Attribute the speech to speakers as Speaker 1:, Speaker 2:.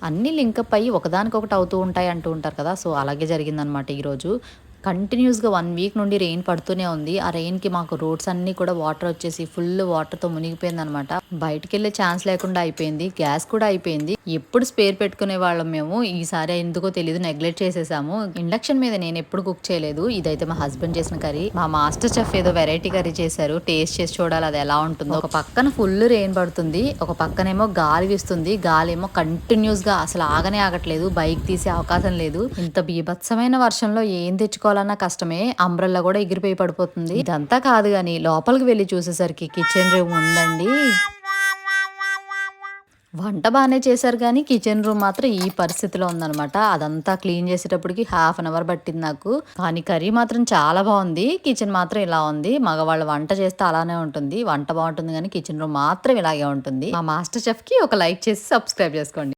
Speaker 1: అన్నీ లింకప్ అయ్యి ఒకదానికొకటి అవుతూ ఉంటాయి అంటూ ఉంటారు కదా! సో, అలాగే జరిగిందనమాట ఈరోజు. కంటిన్యూస్‌గా 1 వీక్ నుండి రెయిన్ పడుతూనే ఉంది. ఆ రెయిన్‌కి మాకు రోడ్స్ అన్నీ కూడా వాటర్ వచ్చేసి ఫుల్ వాటర్‌తో మునిగిపోయిందనమాట. బయటికెళ్ళే ఛాన్స్ లేకుండా అయిపోయింది. గ్యాస్ కూడా అయిపోయింది. ఎప్పుడు స్పేర్ పెట్టుకునేవాళ్ళం మేము. ఈసారి ఎందుకో తెలీదు నెగ్లెక్ట్ చేసేసాము. ఇండక్షన్ మీద నేనెప్పుడు కుక్ చేయలేదు. ఇదైతే మా హస్బెండ్ చేసిన కర్రీ. మా మాస్టర్ చెఫ్ ఏదో వెరైటీ కర్రీ చేశారు. టేస్ట్ చేసి చూడాలి అది ఎలా ఉంటుందో. ఒక పక్కన ఫుల్ రెయిన్ పడుతుంది. ఒక పక్కనేమో గాలి వీస్తుంది. గాలేమో కంటిన్యూస్‌గా అసలు ఆగనే ఆగట్లేదు. బైక్ తీసే అవకాశం లేదు. ఇంత బీభత్సమైన వర్షంలో ఏం తెచ్చుకోవాలన్నా కష్టమే. అంబ్రెల్లా కూడా ఎగిరిపోయి పడిపోతుంది. ఇదంతా కాదు గాని లోపలికి వెళ్లి చూసేసరికి కిచెన్ రూమ్ ఉందండి. వంట బానే చేశారు గానీ, కిచెన్ రూమ్ మాత్రం ఈ పరిస్థితిలో ఉందనమాట. అదంతా క్లీన్ చేసేటప్పటికి హాఫ్ అన్ అవర్ పట్టింది నాకు. కానీ కర్రీ మాత్రం చాలా బావుంది. కిచెన్ మాత్రం ఇలా ఉంది. మగవాళ్ళు వంట చేస్తే అలానే ఉంటుంది. వంట బావుంటుంది గానీ, కిచెన్ రూమ్ మాత్రం ఇలాగే ఉంటుంది. మా మాస్టర్ చెఫ్‌కి ఒక లైక్ చేసి సబ్స్క్రైబ్ చేసుకోండి.